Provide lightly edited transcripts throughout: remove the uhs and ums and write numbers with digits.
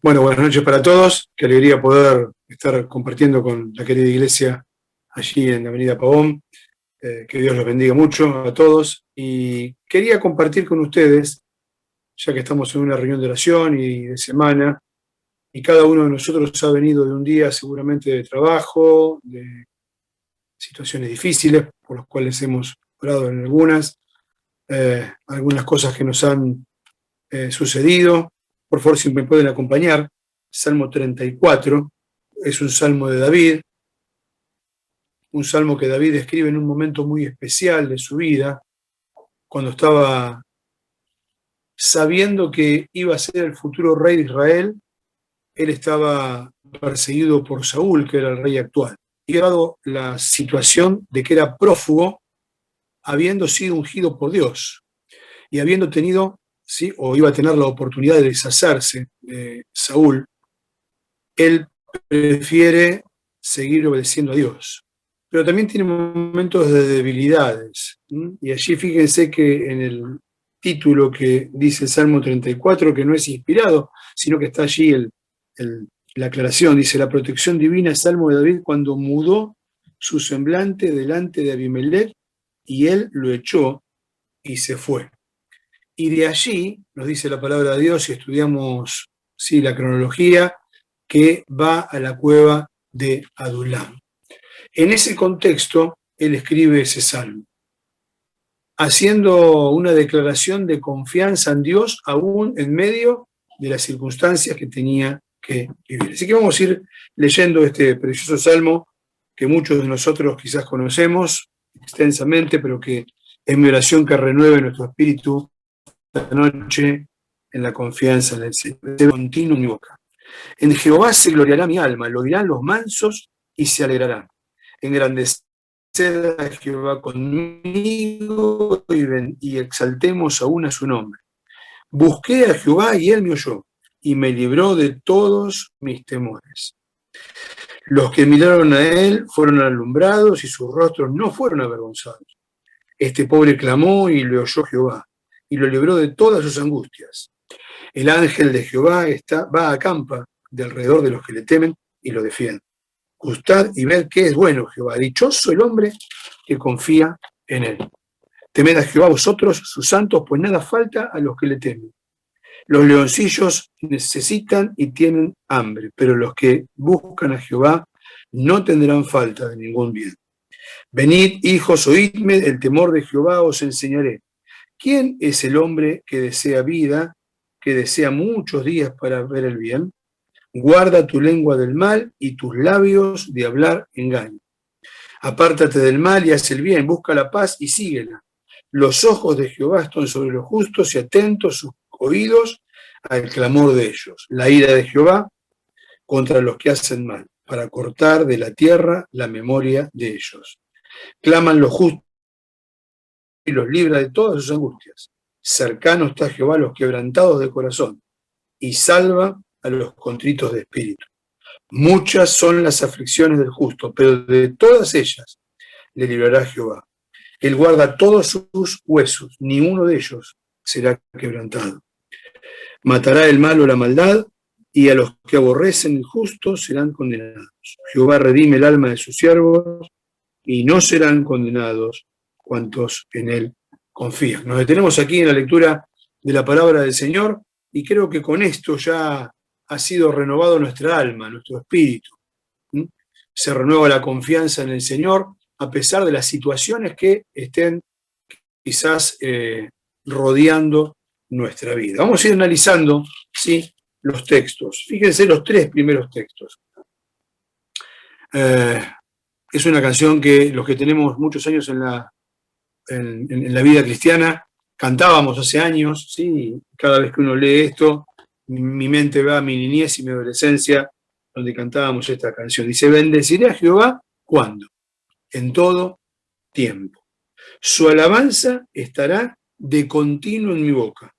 Bueno, buenas noches para todos. Qué alegría poder estar compartiendo con la querida iglesia allí en la Avenida Pavón. Que Dios los bendiga mucho a todos. Y quería compartir con ustedes, ya que estamos en una reunión de oración y de semana, y cada uno de nosotros ha venido de un día seguramente de trabajo, de situaciones difíciles, por las cuales hemos orado en algunas cosas que nos han sucedido. Por favor, si me pueden acompañar, Salmo 34, es un salmo de David, un salmo que David escribe en un momento muy especial de su vida, cuando estaba sabiendo que iba a ser el futuro rey de Israel. Él estaba perseguido por Saúl, que era el rey actual, y dado la situación de que era prófugo, habiendo sido ungido por Dios, y habiendo tenido, ¿sí?, o iba a tener la oportunidad de deshacerse de Saúl, él prefiere seguir obedeciendo a Dios. Pero también tiene momentos de debilidades. Y allí fíjense que en el título que dice el Salmo 34, que no es inspirado, sino que está allí la aclaración, dice: la protección divina, Salmo de David, cuando mudó su semblante delante de Abimelech, y él lo echó y se fue. Y de allí, nos dice la palabra de Dios, si estudiamos la cronología, que va a la cueva de Adulam. En ese contexto, él escribe ese salmo, haciendo una declaración de confianza en Dios, aún en medio de las circunstancias que tenía que vivir. Así que vamos a ir leyendo este precioso salmo que muchos de nosotros quizás conocemos extensamente, pero que es mi oración que renueve nuestro espíritu esta noche en la confianza en el Señor. De continuo en mi boca. En Jehová se gloriará mi alma, lo dirán los mansos y se alegrarán. Engrandeced a Jehová conmigo y exaltemos aún a su nombre. Busqué a Jehová y él me oyó y me libró de todos mis temores. Los que miraron a él fueron alumbrados y sus rostros no fueron avergonzados. Este pobre clamó y le oyó Jehová y lo libró de todas sus angustias. El ángel de Jehová va a campa de alrededor de los que le temen y lo defiende. Gustad y ved qué es bueno Jehová. Dichoso el hombre que confía en él. Temed a Jehová vosotros, sus santos, pues nada falta a los que le temen. Los leoncillos necesitan y tienen hambre, pero los que buscan a Jehová no tendrán falta de ningún bien. Venid, hijos, oídme, el temor de Jehová os enseñaré. ¿Quién es el hombre que desea vida, que desea muchos días para ver el bien? Guarda tu lengua del mal y tus labios de hablar engaño. Apártate del mal y haz el bien, busca la paz y síguela. Los ojos de Jehová están sobre los justos y atentos sus oídos al clamor de ellos. La ira de Jehová contra los que hacen mal, para cortar de la tierra la memoria de ellos. Claman los justos y los libra de todas sus angustias. Cercano está Jehová a los quebrantados de corazón y salva a los contritos de espíritu. Muchas son las aflicciones del justo, pero de todas ellas le librará Jehová. Él guarda todos sus huesos, ni uno de ellos será quebrantado. Matará el malo la maldad, y a los que aborrecen el justo serán condenados. Jehová redime el alma de sus siervos, y no serán condenados cuantos en él confían. Nos detenemos aquí en la lectura de la palabra del Señor, y creo que con esto ya ha sido renovado nuestra alma, nuestro espíritu. Se renueva la confianza en el Señor, a pesar de las situaciones que estén quizás rodeando nuestra vida. Vamos a ir analizando, ¿sí?, los textos. Fíjense los tres primeros textos. Es una canción que los que tenemos muchos años en la vida cristiana cantábamos hace años, ¿sí? Cada vez que uno lee esto, mi mente va a mi niñez y mi adolescencia, donde cantábamos esta canción. Dice: bendeciré a Jehová, ¿cuándo? En todo tiempo. Su alabanza estará de continuo en mi boca.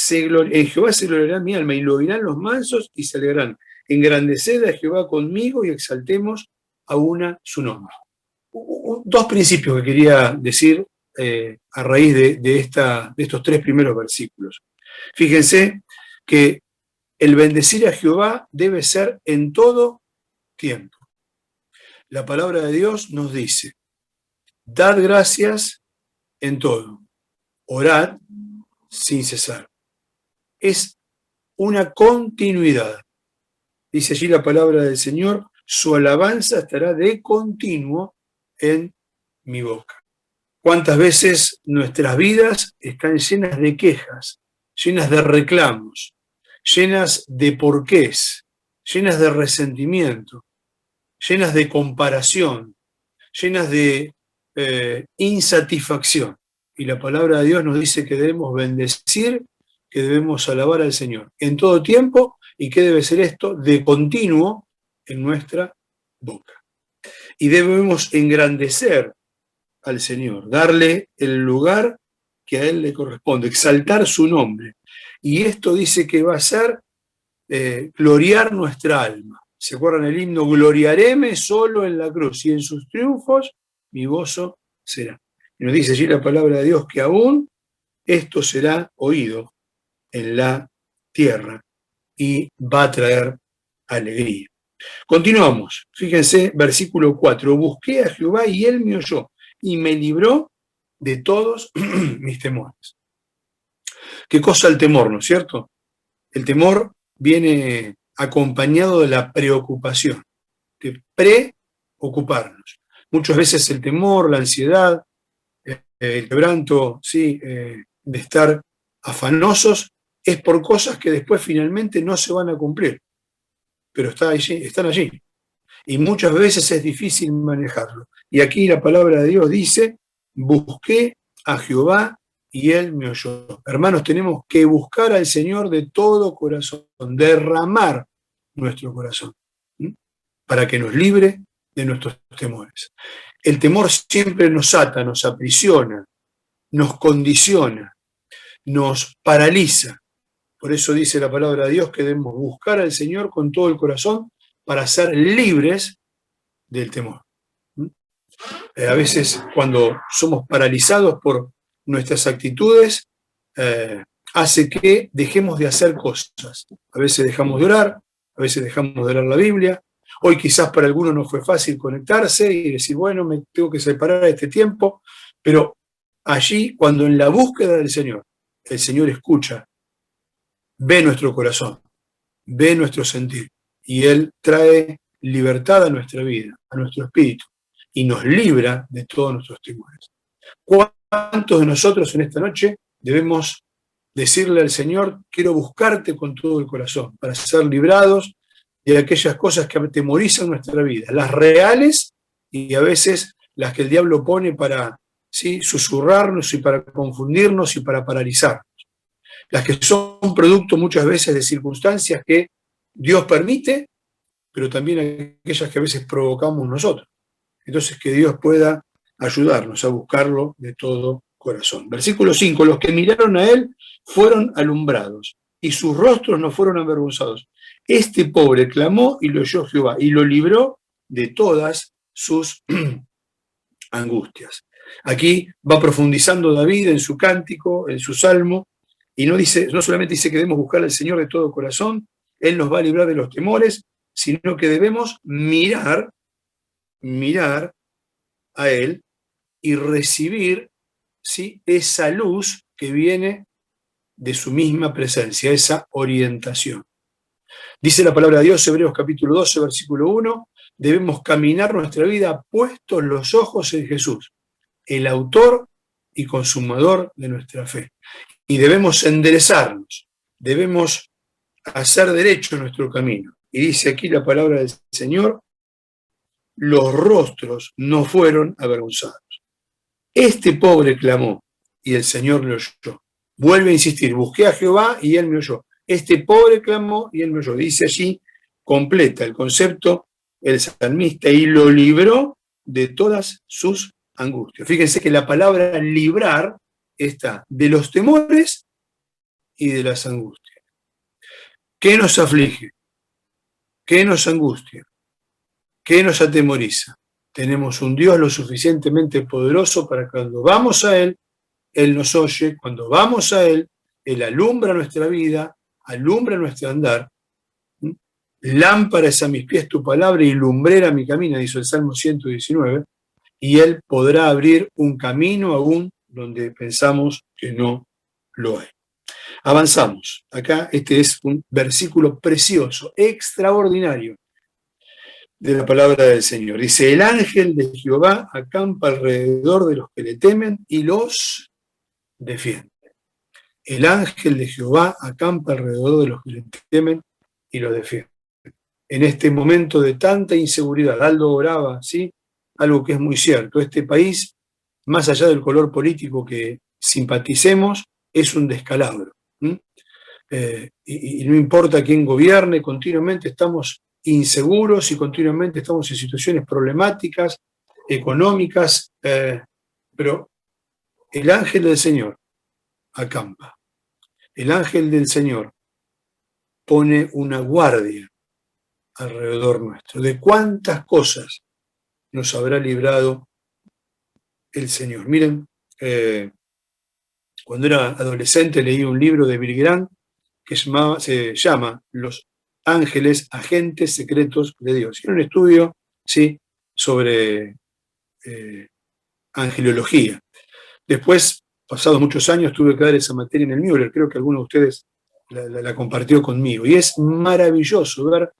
En Jehová se gloriará mi alma, y lo oirán los mansos y se alegrarán. Engrandeced a Jehová conmigo y exaltemos a una su nombre. Dos principios que quería decir a raíz de estos tres primeros versículos. Fíjense que El bendecir a Jehová debe ser en todo tiempo. La palabra de Dios nos dice, dad gracias en todo, orad sin cesar. Es una continuidad. Dice allí la palabra del Señor, su alabanza estará de continuo en mi boca. ¿Cuántas veces nuestras vidas están llenas de quejas, llenas de reclamos, llenas de porqués, llenas de resentimiento, llenas de comparación, llenas de insatisfacción? Y la palabra de Dios nos dice que debemos bendecir, que debemos alabar al Señor en todo tiempo, y que debe ser esto de continuo en nuestra boca. Y debemos engrandecer al Señor, darle el lugar que a Él le corresponde, exaltar su nombre. Y esto dice que va a ser gloriar nuestra alma. ¿Se acuerdan el himno? Gloriaréme solo en la cruz, y en sus triunfos mi gozo será. Y nos dice allí la palabra de Dios que aún esto será oído en la tierra y va a traer alegría. Continuamos. Fíjense, versículo 4. Busqué a Jehová y Él me oyó y me libró de todos mis temores. ¿Qué cosa el temor, no es cierto? El temor viene acompañado de la preocupación, de preocuparnos. Muchas veces el temor, la ansiedad, el quebranto, ¿sí? De estar afanosos, es por cosas que después finalmente no se van a cumplir, pero están allí. Y muchas veces es difícil manejarlo. Y aquí la palabra de Dios dice, busqué a Jehová y Él me oyó. Hermanos, tenemos que buscar al Señor de todo corazón, derramar nuestro corazón, ¿sí? Para que nos libre de nuestros temores. El temor siempre nos ata, nos aprisiona, nos condiciona, nos paraliza. Por eso dice la palabra de Dios que debemos buscar al Señor con todo el corazón para ser libres del temor. A veces cuando somos paralizados por nuestras actitudes, hace que dejemos de hacer cosas. A veces dejamos de orar, a veces dejamos de leer la Biblia. Hoy quizás para algunos no fue fácil conectarse y decir, bueno, me tengo que separar a este tiempo, pero allí, cuando en la búsqueda del Señor, el Señor escucha, ve nuestro corazón, ve nuestro sentir, y Él trae libertad a nuestra vida, a nuestro espíritu, y nos libra de todos nuestros temores. ¿Cuántos de nosotros en esta noche debemos decirle al Señor, quiero buscarte con todo el corazón, para ser librados de aquellas cosas que atemorizan nuestra vida, las reales y a veces las que el diablo pone para, ¿sí?, susurrarnos y para confundirnos y para paralizarnos? Las que son producto muchas veces de circunstancias que Dios permite, pero también aquellas que a veces provocamos nosotros. Entonces, que Dios pueda ayudarnos a buscarlo de todo corazón. Versículo 5, los que miraron a Él fueron alumbrados, y sus rostros no fueron avergonzados. Este pobre clamó y lo oyó Jehová, y lo libró de todas sus angustias. Aquí va profundizando David en su cántico, en su salmo, y no solamente dice que debemos buscar al Señor de todo corazón, Él nos va a librar de los temores, sino que debemos mirar a Él y recibir, ¿sí?, esa luz que viene de su misma presencia, esa orientación. Dice la palabra de Dios, Hebreos capítulo 12, versículo 1, debemos caminar nuestra vida puestos los ojos en Jesús, el autor y consumador de nuestra fe. Y debemos enderezarnos, debemos hacer derecho nuestro camino. Y dice aquí la palabra del Señor, los rostros no fueron avergonzados. Este pobre clamó y el Señor le oyó. Vuelve a insistir, busqué a Jehová y Él me oyó. Este pobre clamó y Él me oyó. Dice allí, completa el concepto el salmista, y lo libró de todas sus angustias. Fíjense que la palabra librar está de los temores y de las angustias. ¿Qué nos aflige? ¿Qué nos angustia? ¿Qué nos atemoriza? Tenemos un Dios lo suficientemente poderoso para que cuando vamos a Él, Él nos oye. Cuando vamos a Él, Él alumbra nuestra vida, alumbra nuestro andar, Lámpara es a mis pies tu palabra y lumbrera mi camino, dice el Salmo 119, y Él podrá abrir un camino aún donde pensamos que no lo hay. Avanzamos. Acá este es un versículo precioso, extraordinario de la palabra del Señor. Dice, el ángel de Jehová acampa alrededor de los que le temen y los defiende. El ángel de Jehová acampa alrededor de los que le temen y los defiende. En este momento de tanta inseguridad, Aldo oraba, ¿sí? Algo que es muy cierto. Este país, más allá del color político que simpaticemos, es un descalabro. Y no importa quién gobierne, continuamente estamos inseguros y continuamente estamos en situaciones problemáticas, económicas, pero el ángel del Señor acampa. El ángel del Señor pone una guardia alrededor nuestro. ¿De cuántas cosas nos habrá librado el Señor? Miren, cuando era adolescente leí un libro de Billy Graham que se llama Los ángeles, agentes secretos de Dios. Era un estudio, ¿sí?, sobre angelología. Después, pasados muchos años, tuve que dar esa materia en el Müller. Creo que alguno de ustedes la compartió conmigo. Y es maravilloso ver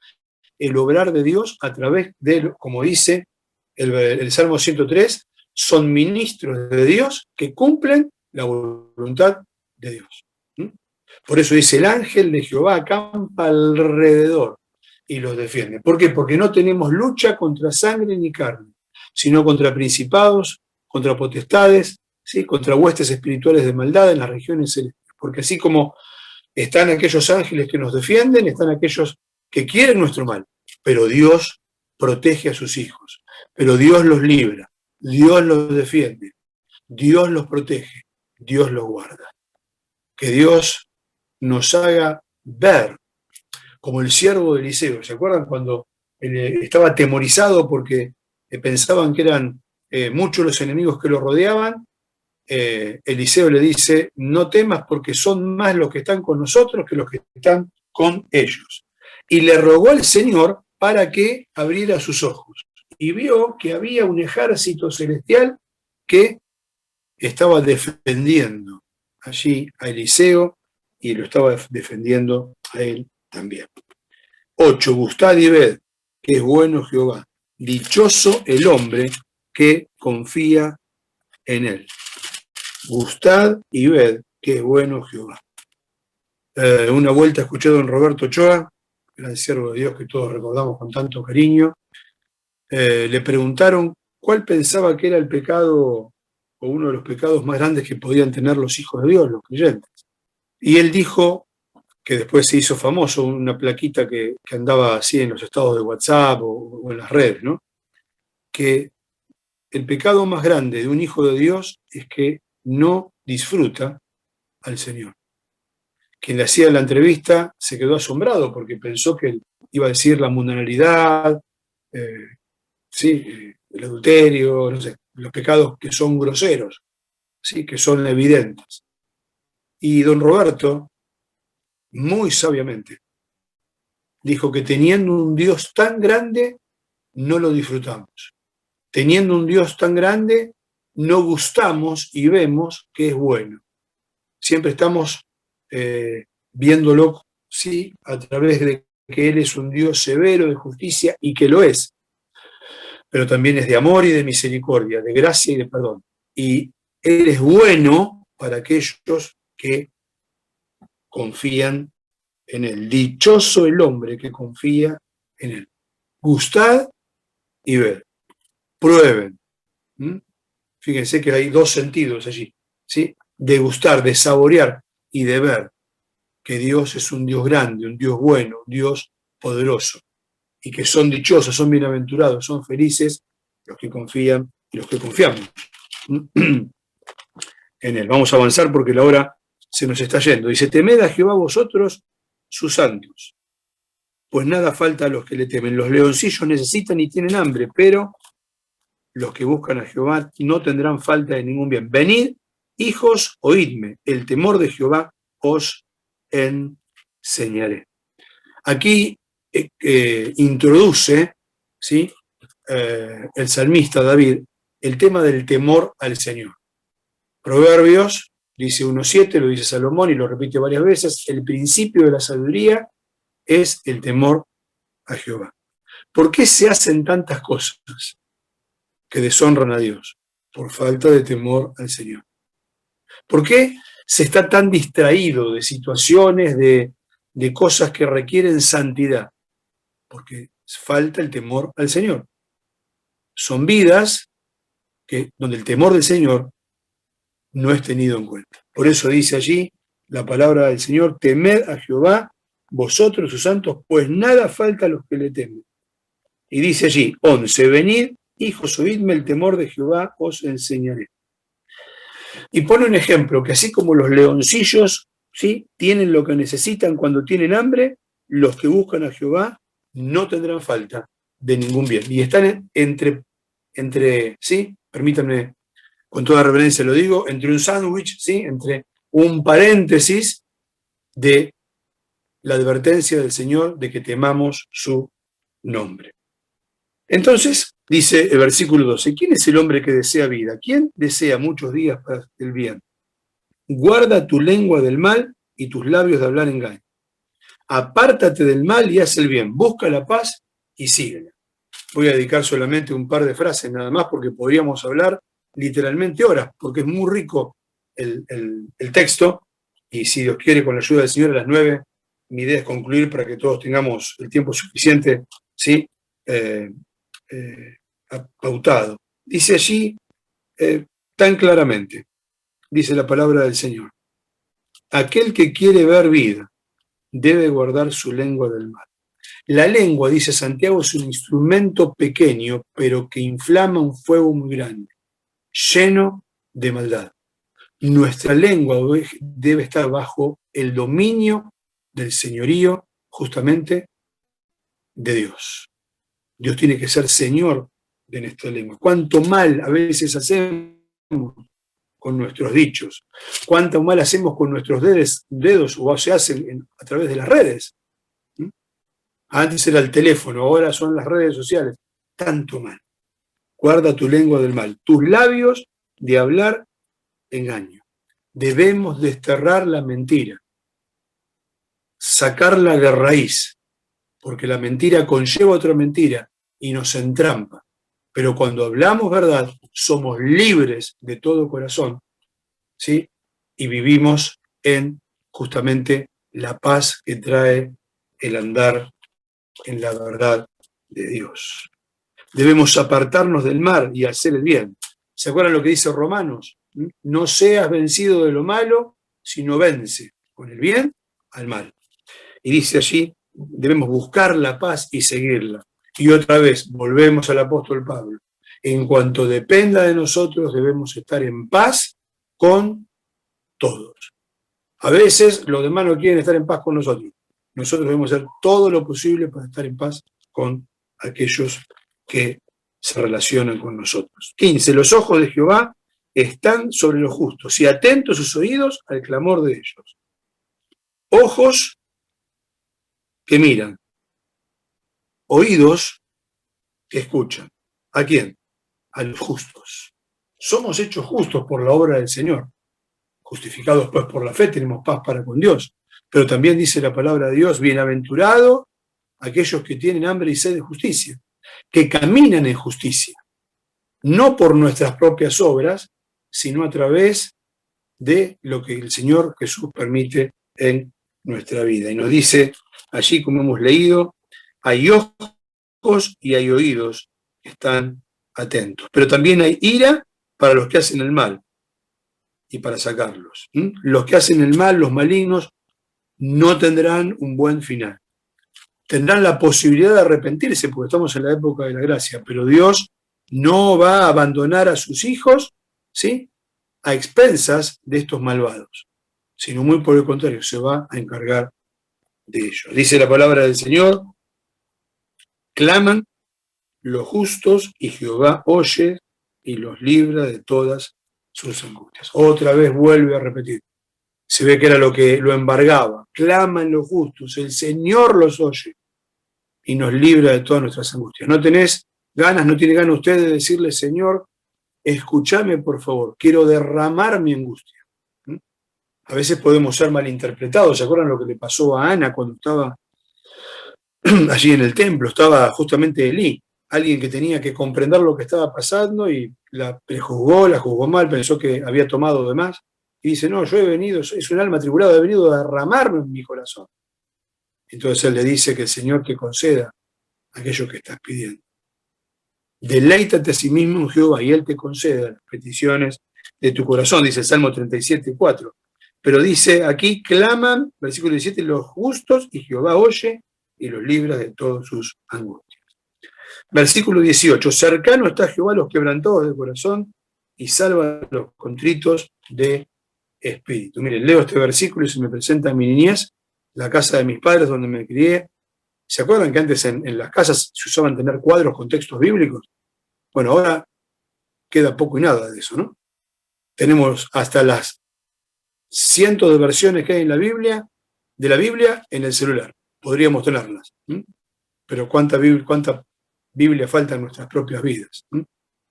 el obrar de Dios a través de, como dice el Salmo 103, son ministros de Dios que cumplen la voluntad de Dios. Por eso dice, el ángel de Jehová acampa alrededor y los defiende. ¿Por qué? Porque no tenemos lucha contra sangre ni carne, sino contra principados, contra potestades, ¿sí?, contra huestes espirituales de maldad en las regiones celestes. Porque así como están aquellos ángeles que nos defienden, están aquellos que quieren nuestro mal, pero Dios protege a sus hijos, pero Dios los libra, Dios los defiende, Dios los protege, Dios los guarda. Que Dios nos haga ver, como el siervo de Eliseo. ¿Se acuerdan cuando estaba atemorizado porque pensaban que eran muchos los enemigos que lo rodeaban? Eliseo le dice, no temas porque son más los que están con nosotros que los que están con ellos. Y le rogó al Señor para que abriera sus ojos. Y vio que había un ejército celestial que estaba defendiendo allí a Eliseo y lo estaba defendiendo a él también. 8. Gustad y ved que es bueno Jehová. Dichoso el hombre que confía en él. Gustad y ved que es bueno Jehová. Una vuelta escuché a don Roberto Ochoa, gran siervo de Dios que todos recordamos con tanto cariño. Le preguntaron cuál pensaba que era el pecado o uno de los pecados más grandes que podían tener los hijos de Dios, los creyentes. Y él dijo, que después se hizo famoso, una plaquita que andaba así en los estados de WhatsApp o en las redes, ¿no?, que el pecado más grande de un hijo de Dios es que no disfruta al Señor. Quien le hacía la entrevista se quedó asombrado porque pensó que él iba a decir la mundanalidad, ¿sí?, el adulterio, no sé, los pecados que son groseros, ¿sí?, que son evidentes. Y don Roberto, muy sabiamente, dijo que teniendo un Dios tan grande, no lo disfrutamos. Teniendo un Dios tan grande, no gustamos y vemos que es bueno. Siempre estamos viéndolo, sí, a través de que Él es un Dios severo de justicia y que lo es, pero también es de amor y de misericordia, de gracia y de perdón. Y Él es bueno para aquellos que confían en Él. Dichoso el hombre que confía en Él. Gustad y ved. Prueben. Fíjense que hay dos sentidos allí, ¿sí? De gustar, de saborear y de ver que Dios es un Dios grande, un Dios bueno, un Dios poderoso, y que son dichosos, son bienaventurados, son felices los que confían y los que confiamos en Él. Vamos a avanzar porque la hora se nos está yendo. Dice, temed a Jehová vosotros, sus santos, pues nada falta a los que le temen. Los leoncillos necesitan y tienen hambre, pero los que buscan a Jehová no tendrán falta de ningún bien. Venid, hijos, oídme, el temor de Jehová os enseñaré. Aquí introduce, ¿sí? El salmista David, el tema del temor al Señor. Proverbios dice 1.7, lo dice Salomón y lo repite varias veces, el principio de la sabiduría es el temor a Jehová. ¿Por qué se hacen tantas cosas que deshonran a Dios? Por falta de temor al Señor. ¿Por qué se está tan distraído de situaciones, de cosas que requieren santidad? Porque falta el temor al Señor. Son vidas donde el temor del Señor no es tenido en cuenta. Por eso dice allí la palabra del Señor, temed a Jehová, vosotros sus santos, pues nada falta a los que le temen. Y dice allí, 11, venid, hijos, oídme, el temor de Jehová os enseñaré. Y pone un ejemplo, que así como los leoncillos, ¿sí?, tienen lo que necesitan cuando tienen hambre, los que buscan a Jehová no tendrán falta de ningún bien. Y están entre ¿sí?, permítanme, con toda reverencia lo digo, entre un sándwich, ¿sí?, entre un paréntesis de la advertencia del Señor de que temamos su nombre. Entonces, dice el versículo 12, ¿quién es el hombre que desea vida? ¿Quién desea muchos días para el bien? Guarda tu lengua del mal y tus labios de hablar engaño. Apártate del mal y haz el bien. Busca la paz y síguela. Voy a dedicar solamente un par de frases nada más porque podríamos hablar literalmente horas, porque es muy rico el texto y si Dios quiere, con la ayuda del Señor, a las 9, mi idea es concluir para que todos tengamos el tiempo suficiente, ¿sí?, pautado. Dice allí tan claramente, dice la palabra del Señor, aquel que quiere ver vida debe guardar su lengua del mal. La lengua, dice Santiago, es un instrumento pequeño, pero que inflama un fuego muy grande, lleno de maldad. Nuestra lengua debe estar bajo el dominio del señorío, justamente, de Dios. Dios tiene que ser Señor de nuestra lengua. Cuánto mal a veces hacemos con nuestros dichos, cuánto mal hacemos con nuestros dedos o se hacen a través de las redes. Antes era el teléfono, ahora son las redes sociales. Tanto mal. Guarda tu lengua del mal, tus labios de hablar engaño. Debemos desterrar la mentira, sacarla de raíz, porque la mentira conlleva otra mentira y nos entrampa. Pero cuando hablamos verdad, somos libres de todo corazón, ¿sí?, y vivimos en justamente la paz que trae el andar en la verdad de Dios. Debemos apartarnos del mal y hacer el bien. ¿Se acuerdan lo que dice Romanos? No seas vencido de lo malo, sino vence con el bien al mal. Y dice allí, debemos buscar la paz y seguirla. Y otra vez, volvemos al apóstol Pablo. En cuanto dependa de nosotros, debemos estar en paz con todos. A veces los demás no quieren estar en paz con nosotros. Nosotros debemos hacer todo lo posible para estar en paz con aquellos que se relacionan con nosotros. 15. Los ojos de Jehová están sobre los justos y atentos sus oídos al clamor de ellos. Ojos que miran, oídos que escuchan. ¿A quién? A los justos. Somos hechos justos por la obra del Señor. Justificados pues por la fe, tenemos paz para con Dios. Pero también dice la palabra de Dios, bienaventurado aquellos que tienen hambre y sed de justicia, que caminan en justicia, no por nuestras propias obras, sino a través de lo que el Señor Jesús permite en nuestra vida. Y nos dice allí, como hemos leído, hay ojos y hay oídos que están atentos. Pero también hay ira para los que hacen el mal y para sacarlos. Los que hacen el mal, los malignos, no tendrán un buen final. Tendrán la posibilidad de arrepentirse, porque estamos en la época de la gracia, pero Dios no va a abandonar a sus hijos, ¿sí?, a expensas de estos malvados, sino muy por el contrario, se va a encargar de ellos. Dice la palabra del Señor, claman los justos y Jehová oye y los libra de todas sus angustias. Otra vez vuelve a repetir. Se ve que era lo que lo embargaba. Claman los justos, el Señor los oye y nos libra de todas nuestras angustias. ¿No tenés ganas, no tiene ganas usted de decirle, Señor, escúchame por favor, quiero derramar mi angustia? A veces podemos ser malinterpretados. ¿Se acuerdan lo que le pasó a Ana cuando estaba allí en el templo? Estaba justamente Elí, alguien que tenía que comprender lo que estaba pasando y la prejuzgó, la juzgó mal, pensó que había tomado de más. Y dice, no, yo he venido, es un alma atribulada, he venido a derramarme en mi corazón. Entonces él le dice que el Señor te conceda aquello que estás pidiendo. Deleítate a sí mismo en Jehová y Él te conceda las peticiones de tu corazón, dice el Salmo 37:4. Pero dice aquí, claman, versículo 17, los justos y Jehová oye y los libra de todas sus angustias. Versículo 18, cercano está Jehová a los quebrantados de corazón y salva a los contritos de espíritu. Miren, leo este versículo y se me presenta en mi niñez, la casa de mis padres donde me crié. ¿Se acuerdan que antes en las casas se usaban tener cuadros con textos bíblicos? Bueno, ahora queda poco y nada de eso, ¿no? Tenemos hasta las cientos de versiones que hay en la Biblia, de la Biblia en el celular. Podríamos tenerlas. Pero ¿cuánta Biblia falta en nuestras propias vidas?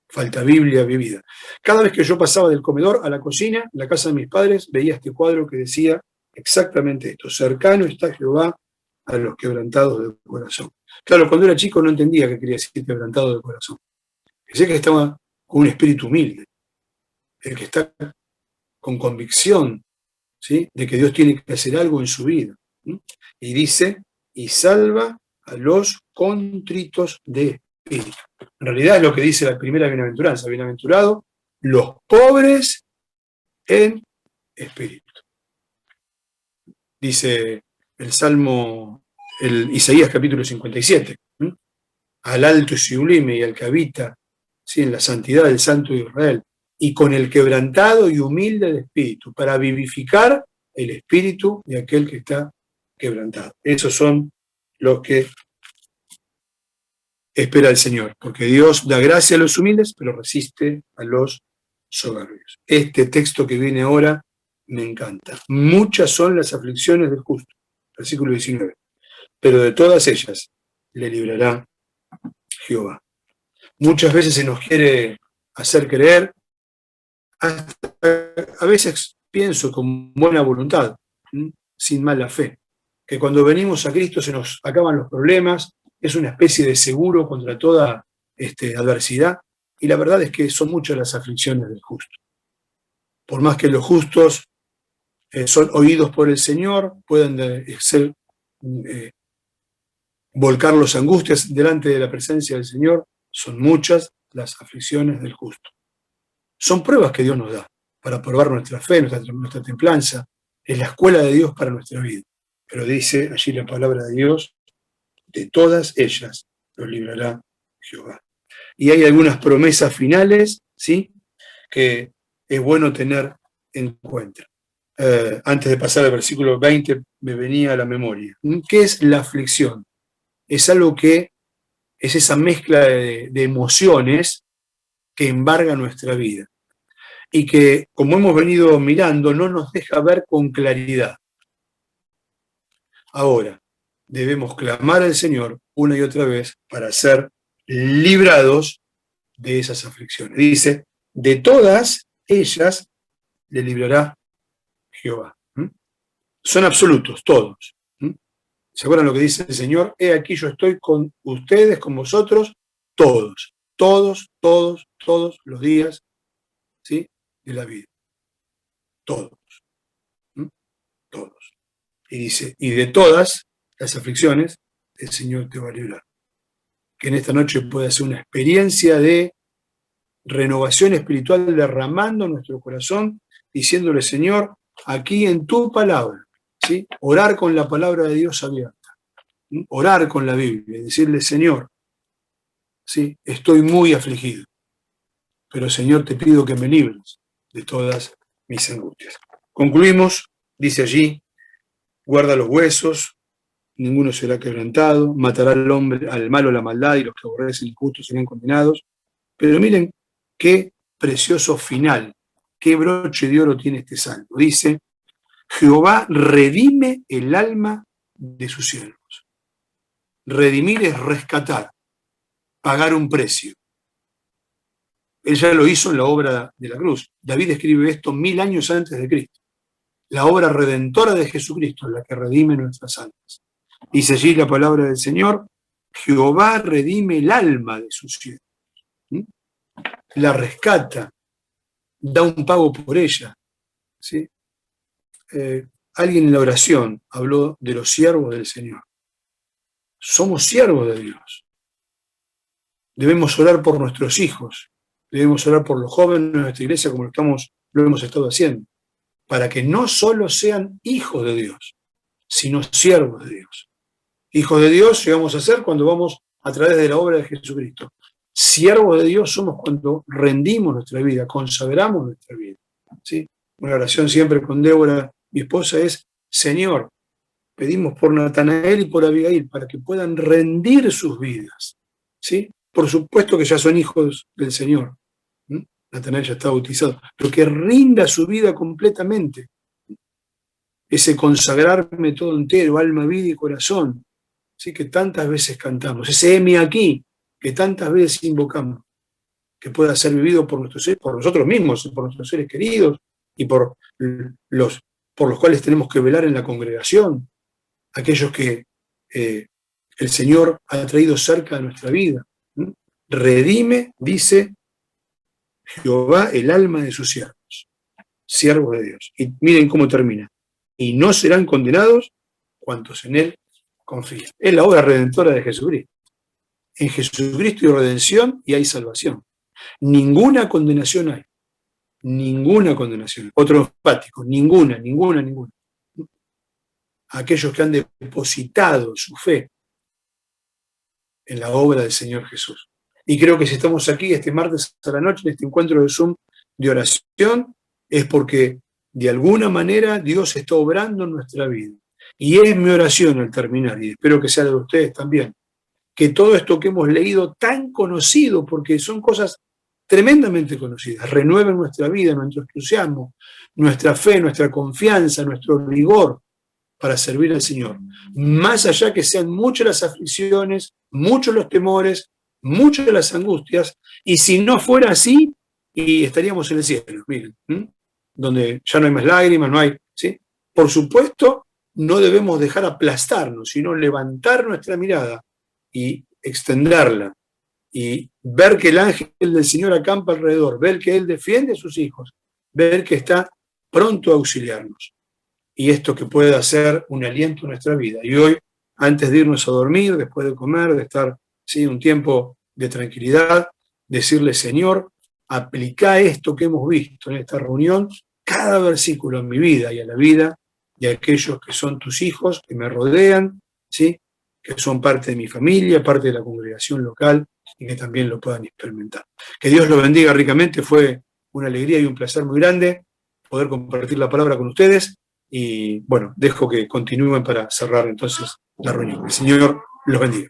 Falta Biblia vivida. Cada vez que yo pasaba del comedor a la cocina, en la casa de mis padres, veía este cuadro que decía exactamente esto: cercano está Jehová a los quebrantados de corazón. Claro, cuando era chico no entendía qué quería decir quebrantado de corazón. Pensé que estaba con un espíritu humilde, el que está con convicción, ¿sí?, de que Dios tiene que hacer algo en su vida. Y dice, y salva a los contritos de espíritu. En realidad es lo que dice la primera bienaventuranza: bienaventurados los pobres en espíritu. Dice el Salmo, el Isaías capítulo 57, al alto y sublime y al que habita, ¿sí?, en la santidad del Santo de Israel, y con el quebrantado y humilde de espíritu, para vivificar el espíritu de aquel que está quebrantado. Esos son los que espera el Señor, porque Dios da gracia a los humildes, pero resiste a los soberbios. Este texto que viene ahora me encanta. Muchas son las aflicciones del justo, versículo 19, pero de todas ellas le librará Jehová. Muchas veces se nos quiere hacer creer, a veces pienso con buena voluntad, sin mala fe, que cuando venimos a Cristo se nos acaban los problemas, es una especie de seguro contra toda adversidad, y la verdad es que son muchas las aflicciones del justo. Por más que los justos son oídos por el Señor, pueden volcar las angustias delante de la presencia del Señor, son muchas las aflicciones del justo. Son pruebas que Dios nos da para probar nuestra fe, nuestra templanza. Es la escuela de Dios para nuestra vida. Pero dice allí la palabra de Dios, de todas ellas los librará Jehová. Y hay algunas promesas finales, ¿sí?, que es bueno tener en cuenta. Antes de pasar al versículo 20, me venía a la memoria. ¿Qué es la aflicción? Es algo que es esa mezcla de emociones que embarga nuestra vida y que, como hemos venido mirando, no nos deja ver con claridad. Ahora, debemos clamar al Señor una y otra vez para ser librados de esas aflicciones. Dice, de todas ellas le librará Jehová. Son absolutos, todos. ¿Se acuerdan lo que dice el Señor? He aquí yo estoy con ustedes, con vosotros, todos los días, ¿sí?, de la vida. Todos. Todos. Y dice, y de todas las aflicciones, el Señor te va a librar. Que en esta noche pueda ser una experiencia de renovación espiritual derramando nuestro corazón, diciéndole, Señor, aquí en tu palabra, ¿sí?, orar con la palabra de Dios abierta, orar con la Biblia y decirle, Señor, sí, estoy muy afligido, pero Señor, te pido que me libres de todas mis angustias. Concluimos, dice allí, guarda los huesos, ninguno será quebrantado, matará al hombre, al malo la maldad, y los que aborrecen injustos serán condenados. Pero miren qué precioso final, qué broche de oro tiene este salmo. Dice, Jehová redime el alma de sus siervos. Redimir es rescatar, pagar un precio. Él ya lo hizo en la obra de la cruz. David escribe esto 1000 años antes de Cristo. La obra redentora de Jesucristo es la que redime nuestras almas. Dice allí la palabra del Señor: Jehová redime el alma de sus siervos. La rescata, da un pago por ella. ¿Sí? Alguien en la oración habló de los siervos del Señor. Somos siervos de Dios. Debemos orar por nuestros hijos, debemos orar por los jóvenes de nuestra iglesia como lo hemos estado haciendo, para que no solo sean hijos de Dios, sino siervos de Dios. Hijos de Dios llegamos a ser cuando vamos a través de la obra de Jesucristo. Siervos de Dios somos cuando rendimos nuestra vida, consagramos nuestra vida. ¿Sí? Una oración siempre con Débora, mi esposa, es: Señor, pedimos por Natanael y por Abigail para que puedan rendir sus vidas. ¿Sí? Por supuesto que ya son hijos del Señor. Natanael ya está bautizado, pero que rinda su vida completamente. Ese consagrarme todo entero, alma, vida y corazón, ¿sí? Que tantas veces cantamos. Ese heme aquí, que tantas veces invocamos, que pueda ser vivido por nosotros mismos, por nuestros seres queridos y por los cuales tenemos que velar en la congregación, aquellos que el Señor ha traído cerca de nuestra vida. Redime, dice Jehová, el alma de sus siervos, siervos de Dios. Y miren cómo termina: y no serán condenados cuantos en él confían. Es la obra redentora de Jesucristo. En Jesucristo hay redención y hay salvación. Ninguna condenación hay. Ninguna condenación. Otro enfático: ninguna. Aquellos que han depositado su fe en la obra del Señor Jesús. Y creo que si estamos aquí este martes a la noche, en este encuentro de Zoom de oración, es porque de alguna manera Dios está obrando en nuestra vida. Y es mi oración al terminar, y espero que sea la de ustedes también, que todo esto que hemos leído tan conocido, porque son cosas tremendamente conocidas, renueven nuestra vida, nuestro entusiasmo, nuestra fe, nuestra confianza, nuestro rigor para servir al Señor. Más allá que sean muchas las aflicciones, muchos los temores, muchas las angustias, y si no fuera así, y estaríamos en el cielo, miren, donde ya no hay más lágrimas, no hay, ¿sí? Por supuesto, no debemos dejar aplastarnos, sino levantar nuestra mirada y extenderla, y ver que el ángel del Señor acampa alrededor, ver que Él defiende a sus hijos, ver que está pronto a auxiliarnos. Y esto que pueda ser un aliento en nuestra vida. Y hoy, antes de irnos a dormir, después de comer, de estar un tiempo de tranquilidad, decirle: Señor, aplica esto que hemos visto en esta reunión, cada versículo en mi vida y a la vida de aquellos que son tus hijos, que me rodean, ¿sí? Que son parte de mi familia, parte de la congregación local, y que también lo puedan experimentar. Que Dios lo bendiga ricamente. Fue una alegría y un placer muy grande poder compartir la palabra con ustedes. Y bueno, dejo que continúen para cerrar entonces la reunión. El Señor los bendiga.